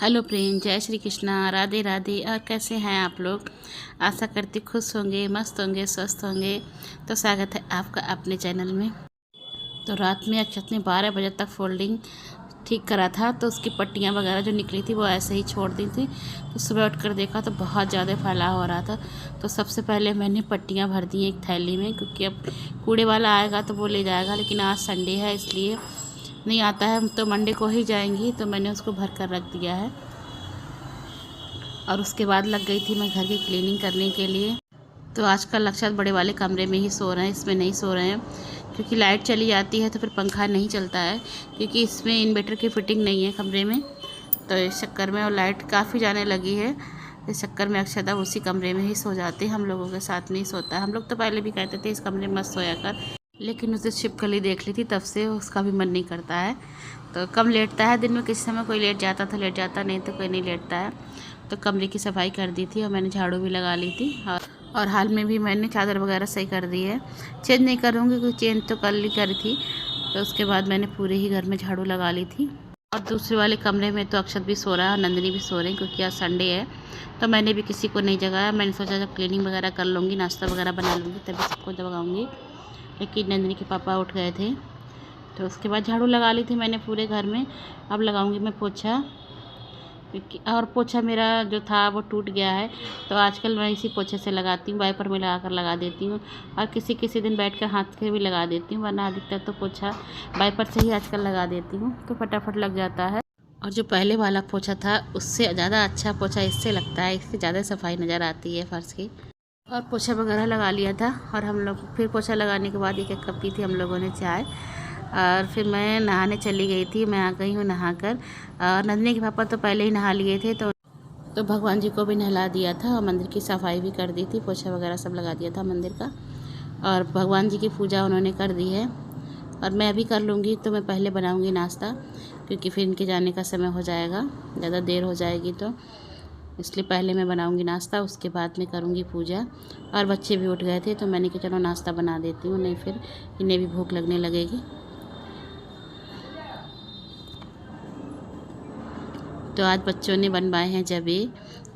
Hello friend, जय श्री कृष्णा, राधे राधे। और कैसे हैं आप लोग? आशा करती खुश होंगे, मस्त होंगे, स्वस्थ होंगे। तो स्वागत है आपका अपने चैनल में। तो रात में अक्षत ने 12 बजे तक फोल्डिंग ठीक करा था, तो उसकी पट्टियाँ वगैरह जो निकली थी वो ऐसे ही छोड़ दी थी। तो सुबह उठकर देखा तो बहुत ज़्यादा फैलाव हो रहा था। तो सबसे पहले मैंने पट्टियाँ भर दी एक थैली में, क्योंकि अब कूड़े वाला आएगा तो वो ले जाएगा, लेकिन आज संडे है इसलिए नहीं आता है, तो मंडे को ही जाएंगी। तो मैंने उसको भर कर रख दिया है। और उसके बाद लग गई थी मैं घर की क्लीनिंग करने के लिए। तो आजकल अक्षत बड़े वाले कमरे में ही सो रहे हैं, इसमें नहीं सो रहे हैं, क्योंकि लाइट चली जाती है तो फिर पंखा नहीं चलता है, क्योंकि इसमें इन्वर्टर की फिटिंग नहीं है कमरे में। तो इस चक्कर में, और लाइट काफ़ी जाने लगी है, इस चक्कर में अक्षत अब उसी कमरे में ही सो जाते हैं, हम लोगों के साथ नहीं सोता है। हम लोग तो पहले भी कहते थे इस कमरे में मत सोया कर, लेकिन उसे छिपकली देख ली थी तब से उसका भी मन नहीं करता है। तो कम लेटता है, दिन में किसी समय कोई लेट जाता था, लेट जाता, नहीं तो कोई नहीं लेटता है। तो कमरे की सफाई कर दी थी और मैंने झाड़ू भी लगा ली थी, और हाल में भी मैंने चादर वगैरह सही कर दी है। चेंज नहीं करूँगी क्योंकि चेंज तो कल ही करी थी। तो उसके बाद मैंने पूरे ही घर में झाड़ू लगा ली थी। और दूसरे वाले कमरे में तो अक्षत भी सो रहा है और नंदिनी भी सो रहे हैं, क्योंकि आज संडे है। तो मैंने भी किसी को नहीं जगाया। मैंने सोचा जब क्लीनिंग वगैरह कर लूँगी, नाश्ता वगैरह बना लूँगी, तभी सबको जगाऊँगी। लेकिन नंदिनी के पापा उठ गए थे। तो उसके बाद झाड़ू लगा ली थी मैंने पूरे घर में। अब लगाऊंगी मैं पोछा, क्योंकि और पोछा मेरा जो था वो टूट गया है। तो आजकल मैं इसी पोछे से लगाती हूँ, वाइपर में लगा कर लगा देती हूँ, और किसी किसी दिन बैठकर हाथ के भी लगा देती हूँ, वरना अधिकतर तो पोछा वाइपर से ही आजकल लगा देती हूँ, तो फटाफट लग जाता है। और जो पहले वाला पोछा था उससे ज़्यादा अच्छा पोछा इससे लगता है, इससे ज़्यादा सफाई नज़र आती है फर्श की। और पोछा वगैरह लगा लिया था, और हम लोग फिर पोछा लगाने के बाद एक एक कप पी थी हम लोगों ने चाय। और फिर मैं नहाने चली गई थी। मैं आ गई हूँ नहाकर। और नंदिनी के पापा तो पहले ही नहा लिए थे, तो भगवान जी को भी नहला दिया था, और मंदिर की सफाई भी कर दी थी, पोछा वगैरह सब लगा दिया था मंदिर का। और भगवान जी की पूजा उन्होंने कर दी है, और मैं अभी कर लूँगी। तो मैं पहले बनाऊँगी नाश्ता, क्योंकि फिर इनके जाने का समय हो जाएगा, ज़्यादा देर हो जाएगी, तो इसलिए पहले मैं बनाऊंगी नाश्ता, उसके बाद में करूंगी पूजा। और बच्चे भी उठ गए थे, तो मैंने कहा चलो नाश्ता बना देती हूँ, नहीं फिर इन्हें भी भूख लगने लगेगी। तो आज बच्चों ने बनवाए हैं जबे,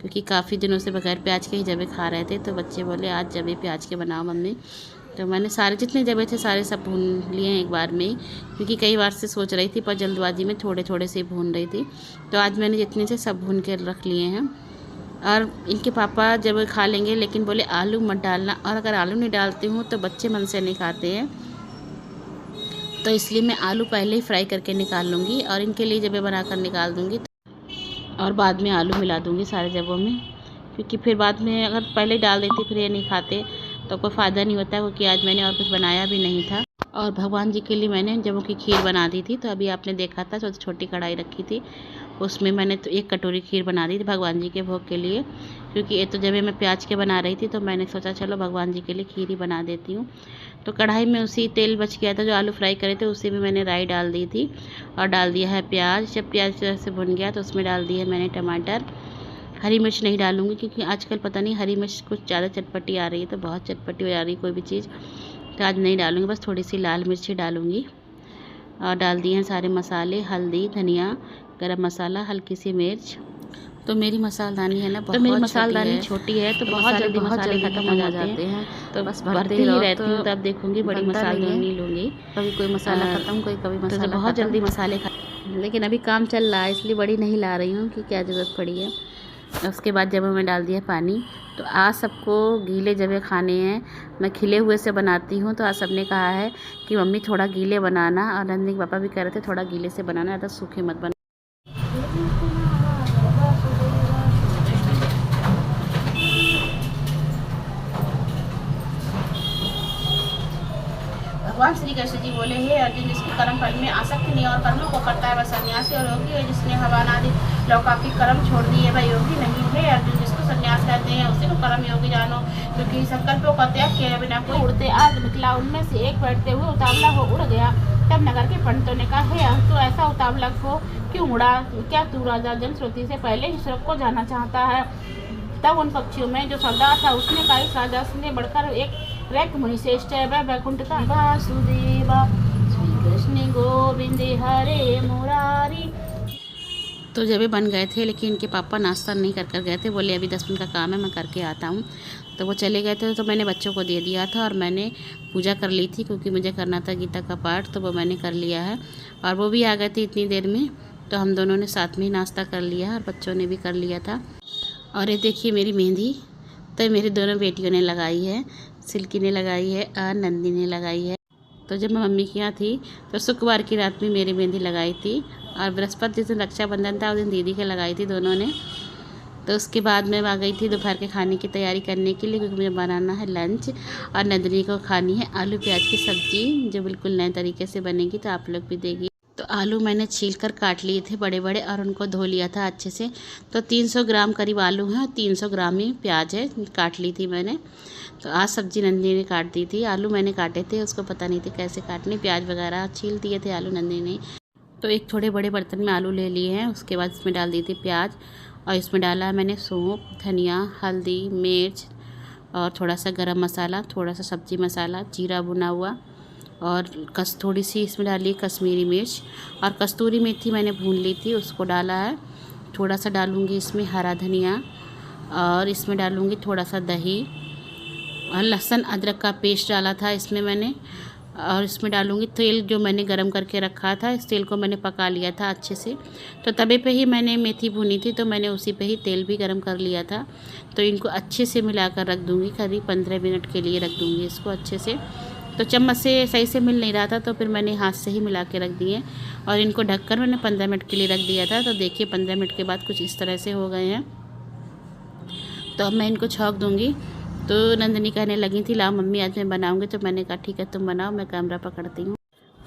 क्योंकि काफ़ी दिनों से बगैर प्याज के ही जबे खा रहे थे। तो बच्चे बोले आज जबे प्याज के बनाओ मम्मी। तो मैंने सारे जितने जबे थे सारे सब भून लिए हैं एक बार में ही, क्योंकि कई बार से सोच रही थी पर जल्दबाजी में थोड़े थोड़े से भून रही थी। तो आज मैंने जितने से सब भून के रख लिए हैं। और इनके पापा जब खा लेंगे, लेकिन बोले आलू मत डालना, और अगर आलू नहीं डालती हूँ तो बच्चे मन से नहीं खाते हैं। तो इसलिए मैं आलू पहले ही फ्राई करके निकाल लूँगी, और इनके लिए जबे बना कर निकाल दूँगी, और बाद में आलू मिला दूँगी सारे जबों में। क्योंकि फिर बाद में अगर पहले डाल देती फिर ये नहीं खाते तो कोई फ़ायदा नहीं होता, क्योंकि आज मैंने और कुछ बनाया भी नहीं था। और भगवान जी के लिए मैंने जबों की खीर बना दी थी। तो अभी आपने देखा था, जो छोटी कढ़ाई रखी थी उसमें मैंने तो 1 कटोरी खीर बना दी थी भगवान जी के भोग के लिए। क्योंकि ये तो जब मैं प्याज के बना रही थी, तो मैंने सोचा चलो भगवान जी के लिए खीर ही बना देती हूँ। तो कढ़ाई में उसी तेल बच गया था जो आलू फ्राई करे थे, उसी में मैंने राई डाल दी थी, और डाल दिया है प्याज। जब प्याज से भुन गया तो उसमें डाल दिया है मैंने टमाटर। हरी मिर्च नहीं डालूँगी, क्योंकि आजकल पता नहीं हरी मिर्च कुछ ज़्यादा चटपटी आ रही है, तो बहुत चटपटी हो जा रही है कोई भी चीज़, तो आज नहीं डालूँगी, बस थोड़ी सी लाल मिर्च ही डालूँगी। और डाल दिए हैं सारे मसाले, हल्दी, धनिया, गरम मसाला, हल्की सी मिर्च। तो मेरी मसालदानी है ना, तो मेरी मसालदानी छोटी है, तो बहुत जल्दी मसाले ख़त्म हो जाते हैं। तो बस भरती ही रहती हूँ, तो अब देखूँगी बड़ी मसालदानी लूँगी। कभी कोई मसाला ख़त्म, कोई कभी मसाला, तो बहुत जल्दी मसाले खत्म। लेकिन अभी काम चल रहा है इसलिए बड़ी नहीं ला रही हूँ कि क्या ज़रूरत पड़ी है। उसके बाद जब मैं डाल दिया पानी। तो आज सबको गीले जबे खाने हैं, मैं खिले हुए से बनाती हूँ। तो आज सबने कहा है कि मम्मी थोड़ा गीले बनाना, और नंदिनी के पापा भी कह रहे थे थोड़ा गीले से बनाना, ज़्यादा सूखे मत बनाना। भगवान श्री कृष्ण जी बोले, हे अर्जुन, जिसकी कर्म फल में आसक्ति नहीं और कर्मों को करता है वह सन्यासी और योगी है। जिसने हवन आदि लौकिक कर्म छोड़ दिए वह योगी नहीं है। अर्जुन, जिसको सन्यास कहते हैं उसी को कर्म योगी जानो, क्योंकि संकल्पों का त्याग किए बिना कोई उड़ते आग निकला। उनमें से एक बैठते हुए उतावला हो उड़ गया। तब नगर के पंडितों ने कहा, हे तो ऐसा उतावला हो क्यों उड़ा? क्या तू राजा जनश्रुति से पहले ही स्वर्ग को जाना चाहता है? तब उन पक्षियों में जो सरदार था उसने कहा, इस राजा से बढ़कर एक रैक मुनि श्रेष्ठ है, वह वैकुंठ का वासुदेवा श्री कृष्ण गोविंद हरे मुरारी। तो जब भी बन गए थे, लेकिन इनके पापा नाश्ता नहीं कर कर गए थे, बोले अभी 10 मिनट का काम है, मैं करके आता हूँ। तो वो चले गए थे, तो मैंने बच्चों को दे दिया था और मैंने पूजा कर ली थी, क्योंकि मुझे करना था गीता का पाठ, तो वो मैंने कर लिया है। और वो भी आ गए थे इतनी देर में, तो हम दोनों ने साथ में ही नाश्ता कर लिया और बच्चों ने भी कर लिया था। और ये देखिए मेरी मेहंदी तो मेरी दोनों बेटियों ने लगाई है, सिल्की ने लगाई है और नंदी ने लगाई है। तो जब मैं मम्मी के यहाँ थी तो शुक्रवार की रात में मेरी मेहंदी लगाई थी, और बृहस्पति जिस दिन रक्षाबंधन था उस दिन दीदी के लगाई थी दोनों ने। तो उसके बाद मैं आ गई थी दोपहर के खाने की तैयारी करने के लिए, क्योंकि मुझे बनाना है लंच और नंदिनी को खानी है आलू प्याज की सब्ज़ी, जो बिल्कुल नए तरीके से बनेगी, तो आप लोग भी देखिए। तो आलू मैंने छील कर काट लिए थे बड़े बड़े और उनको धो लिया था अच्छे से। तो 300 ग्राम करीब आलू हैं और 300 ग्राम ही प्याज है, काट ली थी मैंने। तो आज सब्ज़ी नंदिनी ने काट दी थी, आलू मैंने काटे थे, उसको पता नहीं थे कैसे काटने, प्याज वगैरह छील दिए थे आलू नंदिनी ने। तो एक थोड़े बड़े बर्तन में आलू ले लिए हैं, उसके बाद इसमें डाल दी थी प्याज, और इसमें डाला है मैंने सौंफ, धनिया, हल्दी, मिर्च और थोड़ा सा गरम मसाला, थोड़ा सा सब्ज़ी मसाला, जीरा भुना हुआ, और थोड़ी सी इसमें डाली कश्मीरी मिर्च, और कस्तूरी मेथी मैंने भून ली थी, उसको डाला है। थोड़ा सा डालूँगी इसमें हरा धनिया, और इसमें डालूँगी थोड़ा सा दही, और लहसुन अदरक का पेस्ट डाला था इसमें मैंने। और इसमें डालूँगी तेल जो मैंने गरम करके रखा था, इस तेल को मैंने पका लिया था अच्छे से। तो तवे पे ही मैंने मेथी भुनी थी, तो मैंने उसी पे ही तेल भी गरम कर लिया था। तो इनको अच्छे से मिलाकर रख दूँगी, करीब 15 मिनट के लिए रख दूँगी इसको अच्छे से। तो चम्मच से सही से मिल नहीं रहा था, तो फिर मैंने हाथ से ही मिला के रख दिए, और इनको ढककर मैंने 15 मिनट के लिए रख दिया था। तो देखिए 15 मिनट के बाद कुछ इस तरह से हो गए हैं। तो अब मैं इनको छौंक दूँगी। तो नंदिनी कहने लगी थी ला मम्मी आज मैं बनाऊँगी, तो मैंने कहा ठीक है तुम बनाओ, मैं कैमरा पकड़ती हूँ।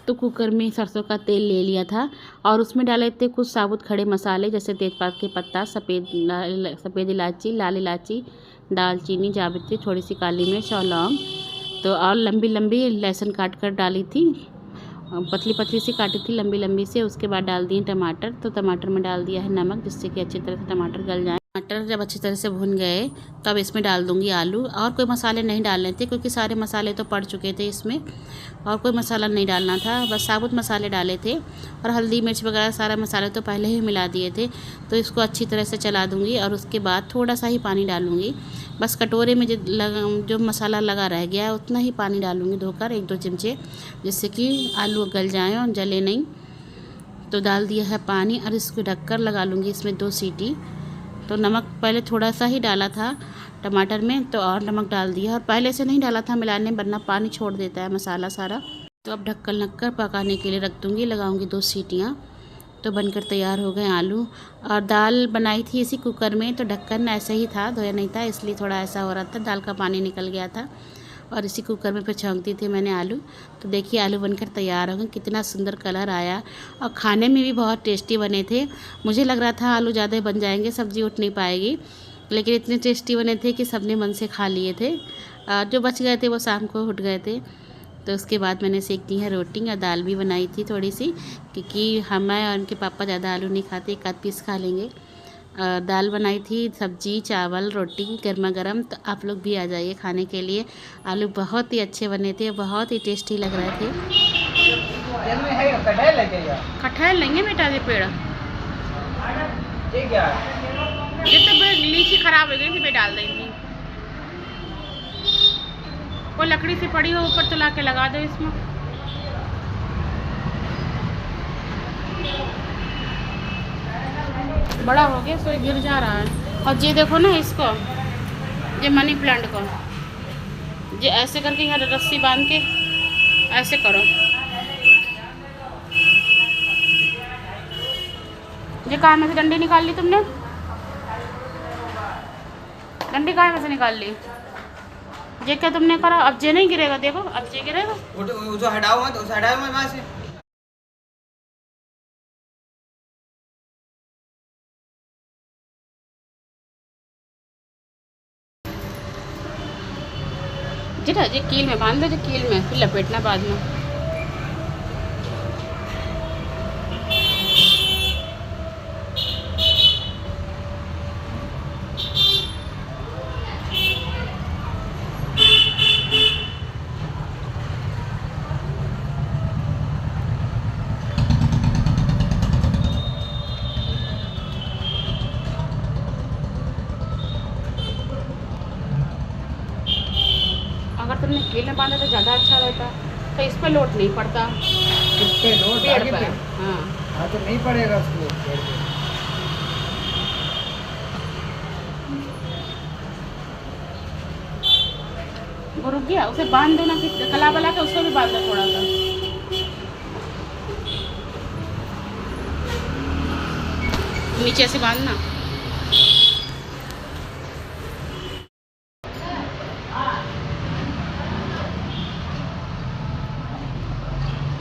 तो कुकर में सरसों का तेल ले लिया था, और उसमें डाले थे कुछ साबुत खड़े मसाले, जैसे तेजपात के पत्ता, सफ़ेद इलायची, लाल इलायची, दालचीनी, जावित्री, थोड़ी सी काली मिर्च और लौंग। तो और लंबी लंबी लहसुन काट कर डाली थी, पतली पतली सी काटी थी लंबी लंबी से। उसके बाद डाल दिए टमाटर, तो टमाटर में डाल दिया है नमक, जिससे कि अच्छी तरह से टमाटर गल जाए। टमाटर जब अच्छी तरह से भुन गए तब इसमें डाल दूंगी आलू, और कोई मसाले नहीं डालने थे, क्योंकि सारे मसाले तो पड़ चुके थे इसमें, और कोई मसाला नहीं डालना था, बस साबुत मसाले डाले थे, और हल्दी मिर्च वगैरह सारा मसाले तो पहले ही मिला दिए थे। तो इसको अच्छी तरह से चला दूंगी, और उसके बाद थोड़ा सा ही पानी डालूंगी, बस कटोरे में जो मसाला लगा रह गया है उतना ही पानी डालूंगी धोकर, 1-2 चमचे, जिससे कि आलू गल जाएँ और जले नहीं। तो डाल दिया है पानी, और इसको ढककर लगा लूँगी इसमें 2 सीटी। तो नमक पहले थोड़ा सा ही डाला था टमाटर में, तो और नमक डाल दिया, और पहले से नहीं डाला था मिलाने, वरना पानी छोड़ देता है मसाला सारा। तो अब ढक्कन लगकर पकाने के लिए रख दूँगी, लगाऊँगी 2 सीटियाँ। तो बनकर तैयार हो गए आलू। और दाल बनाई थी इसी कुकर में, तो ढक्कन ऐसे ही था, धोया नहीं था, इसलिए थोड़ा ऐसा हो रहा था, दाल का पानी निकल गया था। और इसी कुकर में फिर छौंक दी थी मैंने आलू। तो देखिए आलू बनकर तैयार हो गए, कितना सुंदर कलर आया, और खाने में भी बहुत टेस्टी बने थे। मुझे लग रहा था आलू ज़्यादा बन जाएंगे, सब्ज़ी उठ नहीं पाएगी, लेकिन इतने टेस्टी बने थे कि सबने मन से खा लिए थे। जो बच गए थे वो शाम को उठ गए थे। तो उसके बाद मैंने सेक दी है रोटी, और दाल भी बनाई थी थोड़ी सी, क्योंकि हमें और उनके पापा ज़्यादा आलू नहीं खाते, 1 आध पीस खा लेंगे। दाल बनाई थी, सब्जी, चावल, रोटी गर्मा गर्म। तो आप लोग भी आ जाइए खाने के लिए। आलू बहुत ही अच्छे बने थे, बहुत ही टेस्टी लग रहे थे। कटहल लेंगे बेटा, ये पेड़ ये तो लीची खराब हो गई थी, मैं डाल देंगी। कोई लकड़ी से पड़ी हो ऊपर तो ला के लगा दो इसमें। बड़ा हो गया सो गिर जा रहा है। और ये देखो ना इसको, ये मनी प्लांट को ये ऐसे करके यहाँ रस्सी बांध के ऐसे करो। ये कहाँ में से डंडी निकाल ली तुमने? डंडी कहाँ में से निकाल ली? ये क्या तुमने करा? अब ये नहीं गिरेगा, देखो अब ये गिरेगा। जो हटाओ मत, उसे हटाओ मत वहाँ से। जीरा ये कील में बांध दो, जो कील में, फिर लपेटना बाद में। हील में बांधा तो ज़्यादा अच्छा रहता, तो इस पर लोड नहीं पड़ता। इस पे लोड पेड़ आगे पर। पे। हाँ हाँ तो नहीं पड़ेगा उसको पेड़ पे। वो रुक गया, उसे बांध दो ना, कि कला बला के उसको भी बांध दो थोड़ा सा। नीचे से बांधना।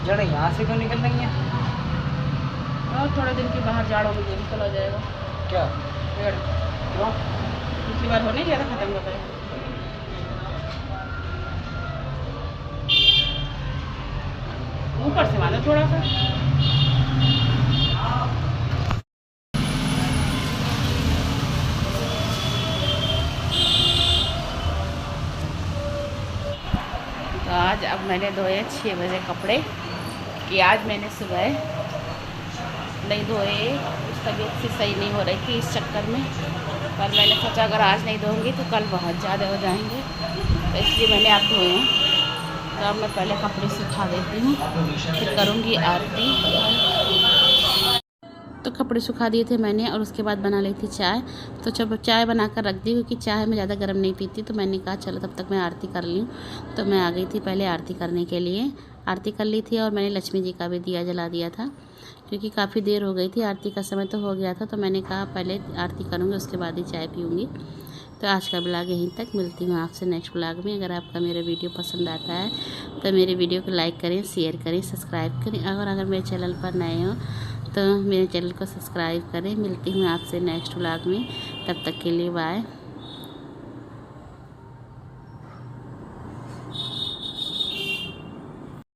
जड़ यहाँ से क्यों निकल रही है? और थोड़े दिन के बाहर जाड़ों में ये भी चला जाएगा क्या पेड़। क्यों? पिछली बार होने गया था, खत्म हो गया। ऊपर से बांधो थोड़ा सा। तो आज अब मैंने धोए 6 बजे कपड़े, कि आज मैंने सुबह नहीं धोए, तबीयत सी सही नहीं हो रही थी इस चक्कर में। पर मैंने सोचा अगर आज नहीं धोऊंगी तो कल बहुत ज़्यादा हो जाएंगे, तो इसलिए मैंने आप धोए हैं। तो अब मैं पहले कपड़े सुखा देती हूँ, फिर करूँगी आरती। तो कपड़े सुखा दिए थे मैंने, और उसके बाद बना ली थी चाय। तो जब चाय बनाकर रख दी, क्योंकि चाय में ज़्यादा गर्म नहीं पीती, तो मैंने कहा चलो तब तक मैं आरती कर लूँ। तो मैं आ गई थी पहले आरती करने के लिए। आरती कर ली थी और मैंने लक्ष्मी जी का भी दिया जला दिया था, क्योंकि काफ़ी देर हो गई थी, आरती का समय तो हो गया था। तो मैंने कहा पहले आरती करूँगी, उसके बाद ही चाय पीऊँगी। तो आज का ब्लॉग यहीं तक, मिलती हूँ आपसे नेक्स्ट ब्लॉग में। अगर आपका मेरा वीडियो पसंद आता है तो मेरे वीडियो को लाइक करें, शेयर करें, सब्सक्राइब करें। और अगर मेरे चैनल पर नए हो तो मेरे चैनल को सब्सक्राइब करें। मिलती हूँ आपसे नेक्स्ट ब्लॉग में, तब तक के लिए बाय।